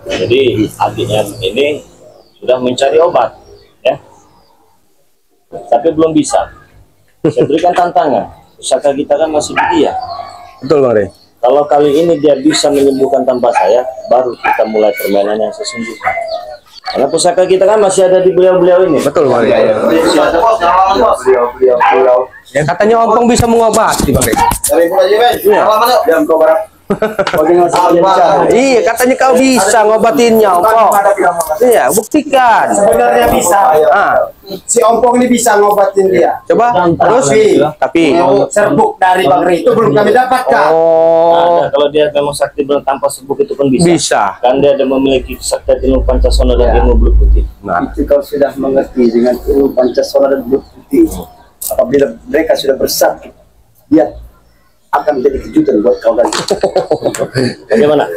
Jadi adiknya ini sudah mencari obat, ya, tapi belum bisa. Saya berikan tantangan. Pusaka kita kan masih di dia. Betul Bang Rey. Kalau kali ini dia bisa menyembuhkan tanpa saya, baru kita mulai permainan yang sesungguhnya. Karena pusaka kita kan masih ada di beliau-beliau ini. Betul Bang Rey. Ya, katanya ompong bisa mengobati Bang Rey. Iya, katanya kau bisa ngobatinnya ompong. Iya, buktikan. Sebenarnya bisa. Si ompong ini bisa ngobatin dia. Coba terus. Tapi serbuk dari Bang Rey itu belum kami dapatkan. Nah, kalau dia memang sakti tanpa serbuk itu pun bisa. Bisa. Kan dia ada memiliki kesaktian ilmu Pancasona dan ilmu Belut Putih. Nah, itu kau sudah mengerti dengan ilmu Pancasona dan Belut Putih. Apabila mereka sudah bersatu, dia akan menjadi kejutan buat kau lagi. Bagaimana?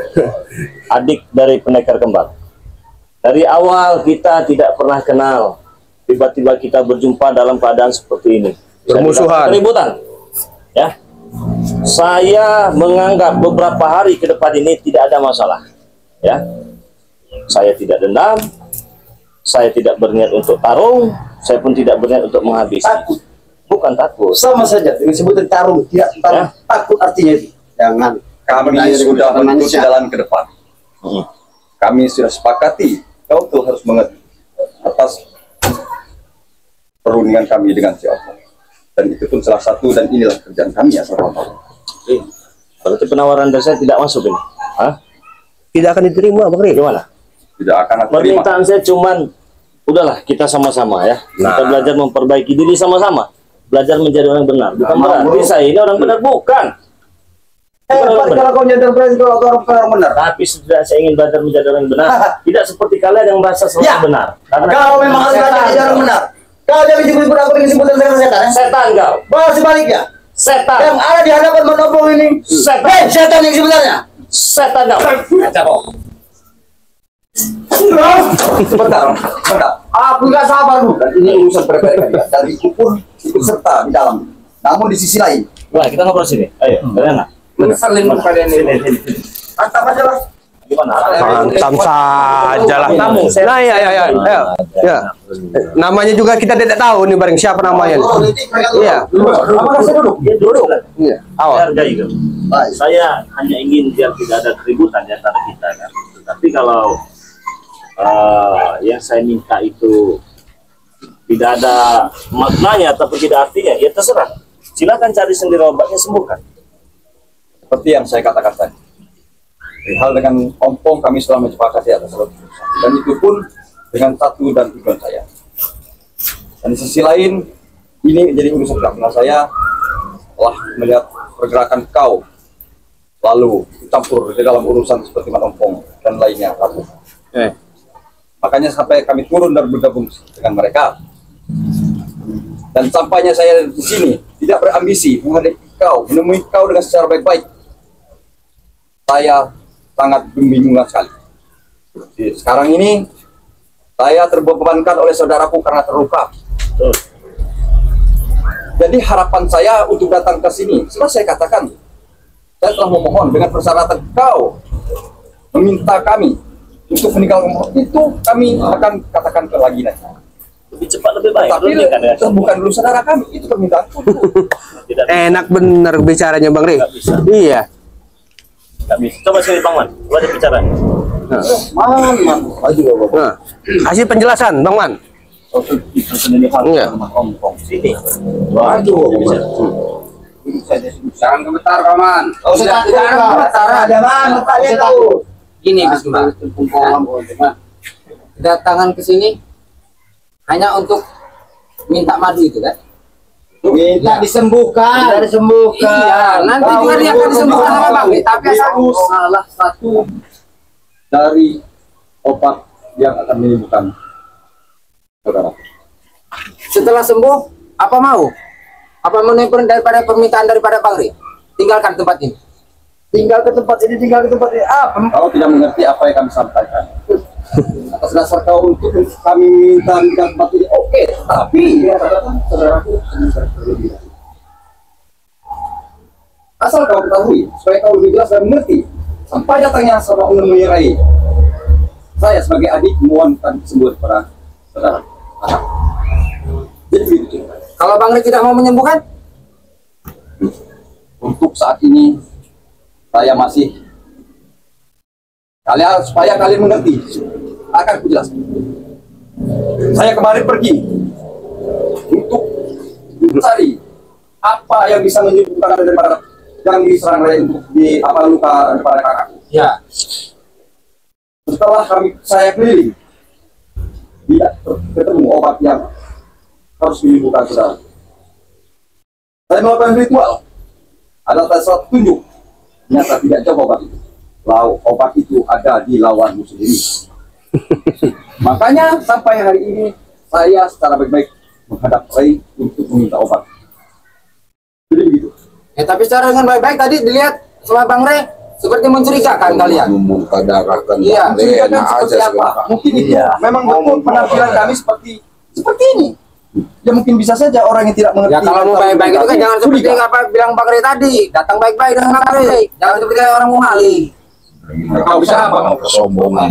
Adik dari pendekar kembar. Dari awal kita tidak pernah kenal. Tiba-tiba kita berjumpa dalam keadaan seperti ini. Bermusuhan. Keributan. Ya. Saya menganggap beberapa hari ke depan ini tidak ada masalah. Ya. Saya tidak dendam. Saya tidak berniat untuk tarung. Saya pun tidak berniat untuk menghabisi. Takut. Bukan takut. Sama saja dengan sebutan tarung, tidak tarung. Takut artinya itu. Jangan. Kami sudah menuju jalan ke depan. Kami sudah sepakati, kau tuh harus mengerti atas perundingan kami dengan si Ompong. Dan itu pun salah satu, dan inilah kerjaan kami ya seorang Ompong. Berarti penawaran dari saya tidak masuk ini. Hah? tidak akan diterima Bang Rey. Gimana? Tidak akan aku terima. Permintaan saya cuman, udahlah kita sama-sama ya. Kita belajar memperbaiki diri sama-sama. Belajar menjadi orang benar. Bukan berarti saya ini orang benar, bukan. Kalau kau nyadar berarti kalau kau orang benar. Tapi sudah saya ingin belajar menjadi orang benar. Tidak seperti kalian yang merasa selalu benar. Karena Kau memang harus belajar menjadi orang benar. Kau jangan disebut berapa yang disebut dengan setan. setan kau. Bahwa sebaliknya, Setan. yang ada di hadapan menopong ini, Setan. setan yang sebenarnya. Setan kau. Bentar. Aku nggak sabar Bu. Dan ini urusan berbeda dan ikut serta di dalam. Namun di sisi lain, Wah, kita ngobrol sini. Ayo, kalian saling kepada ini. Mantap aja lah. Gimana? Mantap saja lah. Nah, ya. Namanya juga kita tidak tahu nih bareng siapa namanya. Iya. Apakah saya duduk? Ya, duduk. Iya. Awal. Hargai kan. Saya hanya ingin biar tidak ada keributan di antara kita kan. Tapi kalau yang saya minta itu tidak ada maknanya ataupun tidak artinya, ya terserah. Silakan cari sendiri obatnya, sembuhkan. Seperti yang saya katakan tadi. Hal dengan Ompong kami sudah menyepakati atas keputusan. Dan itu pun dengan satu dan tujuan saya. Dan di sisi lain, ini menjadi urusan karena saya telah melihat pergerakan kau lalu campur di dalam urusan seperti Ompong dan lainnya. Makanya sampai kami turun dan bergabung dengan mereka. Dan sampainya saya di sini tidak berambisi menghadapi kau, menemui kau dengan secara baik-baik. Saya sangat membingungkan sekali. Sekarang ini saya terbebankan oleh saudaraku karena terluka. Jadi harapan saya untuk datang ke sini, setelah saya katakan, saya telah memohon dengan persyaratan kau meminta kami untuk meninggalkan itu, kami akan katakan ke lagi nanti. Lebih cepat lebih baik. Tapi itu bukan dulu saudara kami, itu permintaanku. Enak bener bicaranya Bang Rey. Iya. Nggak bisa. Coba sini Bang Man, coba ada bicara. Kasih penjelasan Bang Man. Iya. Sini. Waduh. Jangan gemetar, Paman. Kau sudah gemetar, ada mana tanya tahu. Gini, Bismillah. Kedatangan ke sini hanya untuk minta madu itu kan? Minta disembuhkan. Minta disembuhkan. Iya, nanti juga dia akan disembuhkan sama Bang. Tapi asal salah satu dari obat yang akan menyembuhkan saudara. setelah sembuh, apa mau? Apa menurut daripada permintaan daripada Bang Rey? Tinggalkan tempat ini. Tinggal ke tempat ini. Apa? Kau tidak mengerti apa yang kami sampaikan. Atas dasar kau untuk kami minta di tempat ini, oke. Tapi saudaraku berlebihan. Asal kau ketahui, supaya kau lebih jelas dan mengerti. Sampai datangnya seorang menemui Rai, saya sebagai adik memohonkan sembuh kepada saudara. Jadi begitu. Kalau Bang Rey tidak mau menyembuhkan, Untuk saat ini saya masih supaya kalian mengerti akan kujelaskan. Saya kemarin pergi untuk mencari apa yang bisa menyembuhkan daripada yang diserang Rey untuk di apa luka daripada kakakku. ya. Setelah saya keliling, tidak ketemu obat yang harus menyembuhkan saudara. Saya melakukan ritual, ada sesuatu tunjuk, ternyata tidak jauh obat itu. Obat itu ada di lawanmu sendiri. Makanya sampai hari ini saya secara baik-baik menghadap Rey untuk meminta obat. Jadi begitu. Ya, tapi secara dengan baik-baik tadi dilihat sama Bang Rey seperti mencurigakan kalian. Memuka darah kan Iya, Mencurigakan seperti apa? Mungkin itu memang betul penampilan kami seperti ini. Ya mungkin bisa saja orang yang tidak mengerti. Ya kalau mau baik-baik itu kan jangan seperti curiga. apa bilang Bang Rey tadi, datang baik-baik dengan Bang Rey. Jangan seperti kayak orang mau maling. Kau bisa apa? kesombongan.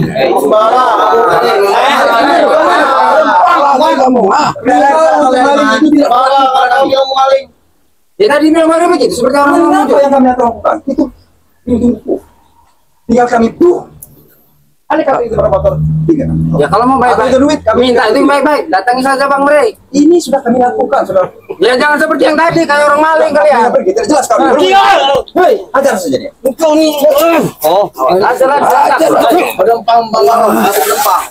Ya tadi bilang Bang Rey begitu, seperti orang mau Apa yang kami akan lakukan? Itu tunggu. Tinggal kami tuh. Ada kata itu berapa motor? 3. Ya kalau mau baik-baik, Atau itu duit, kami minta itu yang baik-baik, datangi saja Bang Rey. Ini sudah kami lakukan, saudara. Ya jangan seperti yang tadi kayak orang maling kalian. Pergi, tidak jelas kami. Hei, ajar saja dia. Engkau nih. Oh, ajar. Pedempang balarang, pedempang.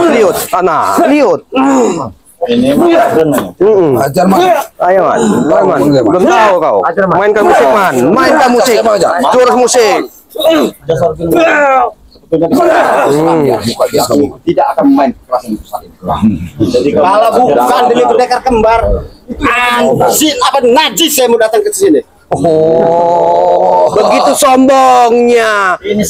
Liut, tanah, liut. Ini Ajar mah. Ayo man, belum tahu kau. Mainkan musik man, mainkan musik, curus musik. Tidak akan main kekerasan itu saat ini. jadi Kalau bukan demi pendekar kembar, anjing apa najis saya mau datang ke sini. Oh, begitu sombongnya. ini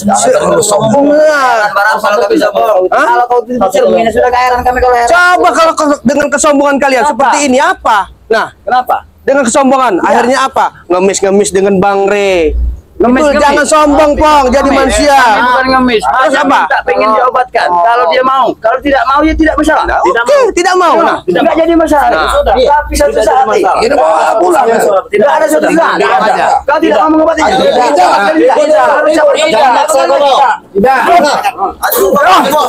Sombong lah. Kalau kau bisa bohong. Kalau kau tidak cermin sudah kehairan kami kalau heran. Coba kalau dengan kesombongan kalian seperti ini apa? Nah, kenapa? dengan kesombongan akhirnya apa? Ngemis-ngemis dengan Bang Rey. Itu jangan sombong pong, jadi manusia. Bukan ngemis. Terus apa? Tak pengen diobatkan. Kalau dia mau, kalau tidak mau ya tidak masalah. Oke, tidak mau. Nah, Tidak jadi masalah. Tapi satu saat Ini mau pulang. tidak ada suatu saat. Tidak ada. Kau tidak mau mengobatinya. Jangan maksa kau. Tidak.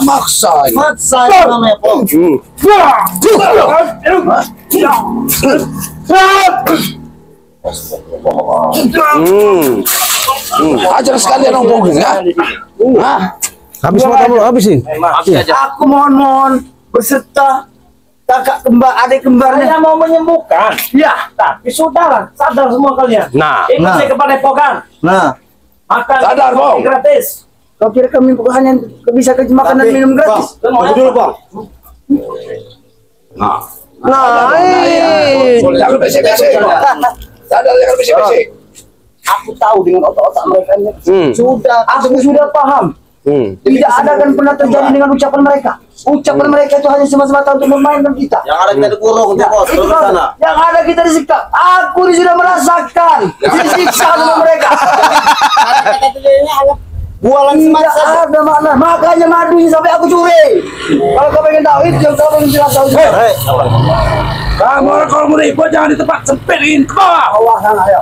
Maksa. Maksa namanya Pong. Ajar sekalian ngomongin ya. habis mau kamu habisin. Aku mohon berserta kakak kembar, adik kembarnya. Saya mau menyembuhkan. Ya. Tapi sudahlah, sadar semua kalian. Nah, Ikut saya ke Padepokan. Makan Sadar, Bang. gratis. Kau kira kami hanya bisa kerja makan dan minum gratis? Semua dulu, Bang. nah, Jangan bersih-bersih. Sadar jangan bersih-bersih. Aku tahu dengan otak-otak mereka ini. Aku sudah paham. Tidak ada kan pernah terjadi dengan ucapan mereka. Ucapan mereka itu hanya semata-mata untuk memainkan kita. Yang ada kita dikurung, bos. Itu kan, yang ada kita disiksa. Aku sudah merasakan disiksa sama mereka. Bualan Tidak ada makna. Makanya madunya sampai aku curi. Kalau kau pengen tahu itu yang kau pengen jelas tahu. Kamu kalau mau ribut jangan di tempat sempit ini ke bawah. Bawah sana ayo.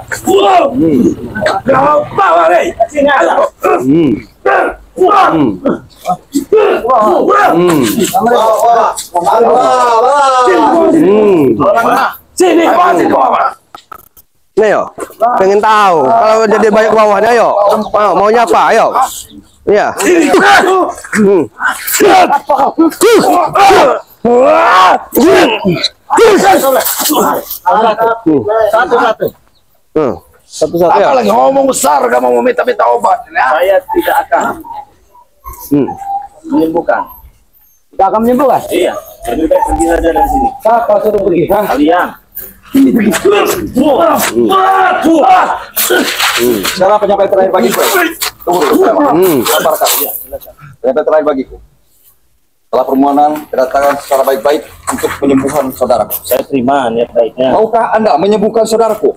Kau bawah nih. Sini aja. Sini ke bawah, sini ke bawah. nih yo, pengen tahu kalau jadi banyak bawahnya yo, maunya apa? Ayo, iya. Satu-satu. Satu-satu ya. Apalagi ngomong besar kamu mau minta obat ya. Saya tidak akan menyembuhkan. Tidak akan menyembuhkan. Iya. Lebih baik pergi saja dari sini. Siapa suruh pergi? Kalian. Sekarang penyampaian terakhir bagiku. Penyampaian terakhir bagiku. Setelah permohonan kedatangan secara baik-baik untuk penyembuhan saudara. Saya terima niat baiknya. Maukah Anda menyembuhkan saudaraku?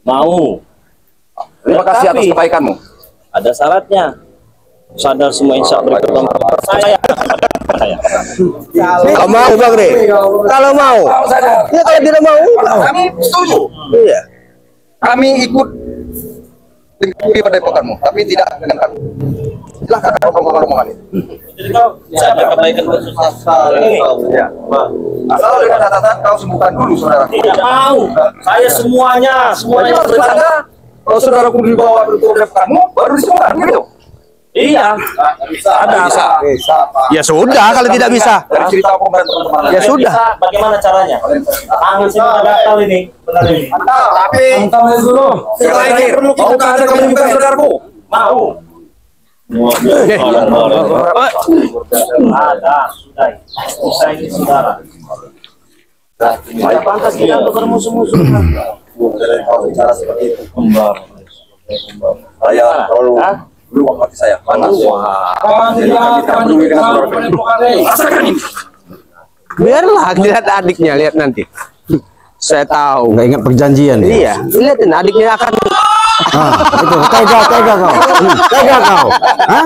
Mau. Terima kasih atas Tetapi kebaikanmu. ada syaratnya. sadar semua insya berikut saya. Kalau mau Bang Re, kalau mau, ya kalau tidak mau, Kami setuju. iya. Kami ikut Padepokanmu, tapi tidak dengan kami. Silahkan omongan itu. Saya kebaikan ini. Ya. Asal dengan catatan kau sembuhkan dulu saudara. Tidak mau. Saya semuanya Anda, kalau saudara pun dibawa untuk kamu, baru disembuhkan gitu. Iya. Ada bisa. Ya sudah, kalau tidak bisa, Dari cerita pemain teman-teman. ya sudah. Bisa, bagaimana caranya? Tangan sini ada gatal ini. Benar ini. Tapi selain mau ada menyembuhkan saudaraku? Mau. Ada, sudah. Usai ini saudara. Tidak pantas kita untuk bermusuh-musuh. Kalau bicara seperti itu, Kembar. saya terlalu beruang hati saya panas. Jadi kami tidak peduli dengan saudara. Rasakan ini. Biarlah lihat adiknya, lihat nanti. Saya tahu. Nggak ingat perjanjian ya? Iya, lihatin adiknya akan. Itu tega kau. Tega kau. Hah?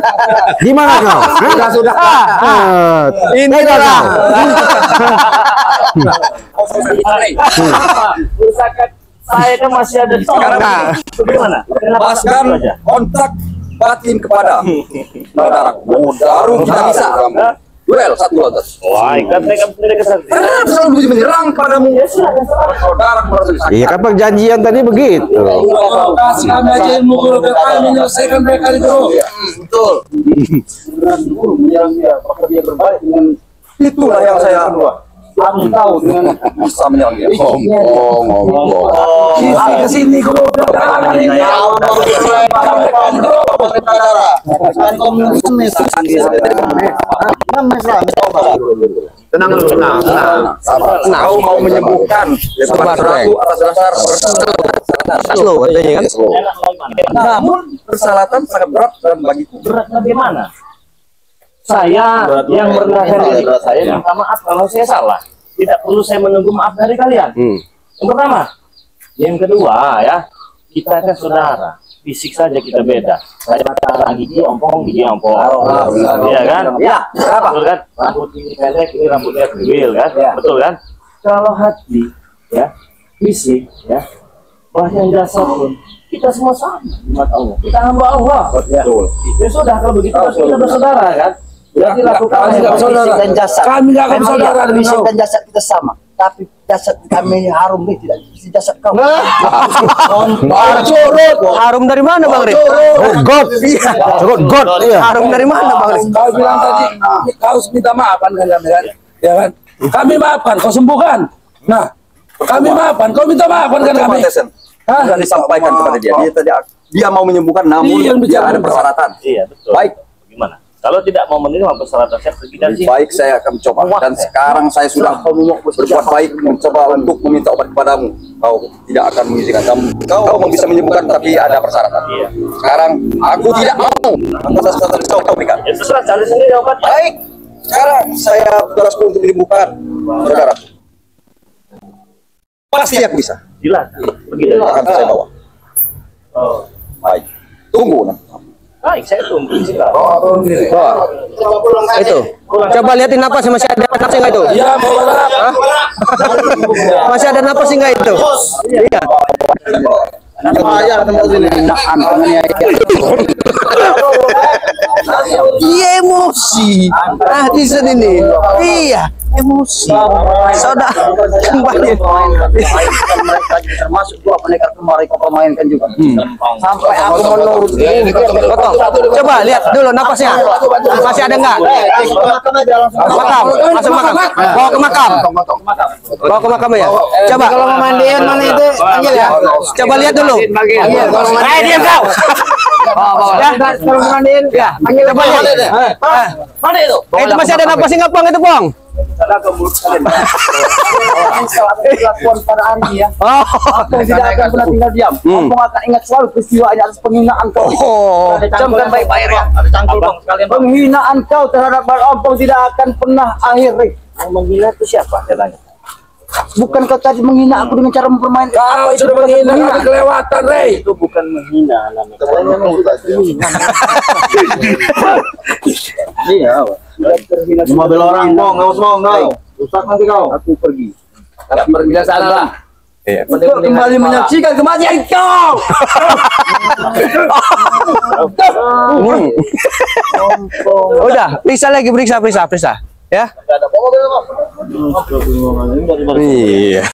Gimana kau? Sudah. Ini kau. Saya kan masih ada Sekarang bagaimana? lepaskan kontak batin kepada saudara. Baru kita bisa duel satu lawan. Wah, ikan mereka tidak kesal. Karena selalu menyerang padamu. Saudara merasa disakiti. Iya kan perjanjian tadi begitu. Kasih kami aja ilmu guru biar kami menyelesaikan mereka itu. Betul. Dia berbalik dengan Itulah yang saya kami tahu dengan bisa menyerang dia. Ngomong. Kesini guru. Tenang dulu, tenang. Kau mau menyembuhkan Sabar, saudaraku atas dasar Slow katanya kan. namun persyaratan sangat berat dan bagiku. Berat bagaimana? Saya yang merendahkan diri saya minta maaf kalau saya salah. Tidak perlu saya menunggu maaf dari kalian. Yang pertama, yang kedua ya, kita kan saudara. Fisik saja kita beda. Saya mata gigi ompong, iya kan? Ya, Betul kan? Rambut ini pendek, ini rambutnya kriwil kan? Betul kan? Kalau hati, ya, fisik, ya, bahkan dasar pun kita semua sama di mata Allah. Kita hamba Allah. betul. Ya sudah kalau begitu kita bersaudara kan? Berarti lakukan kami nggak bersaudara. dan jasad. Kami nggak akan Memang saudara iya, dengan fisik kau. dan jasad kita sama. Tapi jasad kami harum nih tidak seperti jasad kau. Harum dari mana Bang Re? God. God. Iya. Harum dari mana Bang Re? Kau bilang tadi, kau harus minta maafkan kan kami kan? Ya kan? Kami maafkan, kau sembuhkan. Nah, kami maafkan, kau minta maafkan kan kami? Sudah disampaikan kepada dia. Dia mau menyembuhkan, namun dia ada persyaratan. Iya betul. Baik, Gimana? Kalau tidak mau menerima persyaratan saya pergi dari sini. baik saya akan coba. Dan sekarang saya sudah berbuat baik mencoba untuk meminta obat kepadamu. Kau tidak akan mengizinkan kamu. Kau bisa menyembuhkan tapi ada persyaratan. Iya. Sekarang aku tidak mau atas dasar kau berikan. Ya terserah cari sendiri obatnya. Baik, sekarang saya tugasku untuk menyembuhkan saudara. Pasti aku bisa. Silakan. Pergi dari Akan saya bawa. Oh. Baik. Tunggu nanti. Baik, saya tunggu. Silakan. Itu. Coba lihatin napas masih ada napas enggak itu? Ya, Hah? Masih ada napas enggak itu? Iya. Iya emosi. Ah di sini nih. Iya emosi. Saudara kembali. Termasuk dua pendekar kemarin kau permainkan juga. Sampai aku menurut Potong. Coba lihat dulu napasnya. Masih ada enggak? Makam. Masuk makam. Bawa ke makam. Bawa ke makam ya. Coba. kalau mau mandiin mana itu panggil ya. Coba lihat dulu. Diam kau. Kalau mau mandiin Ya, coba lihat. Mana itu? Itu masih ada napasnya enggak, Bang? Itu, Bang? Lakukan pada hari ya. Oh. Kau tidak akan pernah tinggal diam. Kau akan ingat selalu peristiwanya atas penghinaan kau. Oh. Camkan baik-baik ya. Ada cangkul bang sekalian. Penghinaan kau terhadap Bang Ompong tidak akan pernah akhir. Yang menghina itu siapa? Saya tanya. Bukan kau tadi menghina aku dengan cara mempermainkan. Kau sudah menghina, kami kelewatan, Rey. Itu bukan menghina namanya. Iya. Cuma bela orang, Bong. Ngawas, Bong. Kau. Rusak nanti kau. Aku pergi. Pergi ke sana lah. Iya. Untuk kembali menyaksikan kematian kau. Udah, periksa lagi, periksa. Ya. Tidak ada apa-apa. Iya.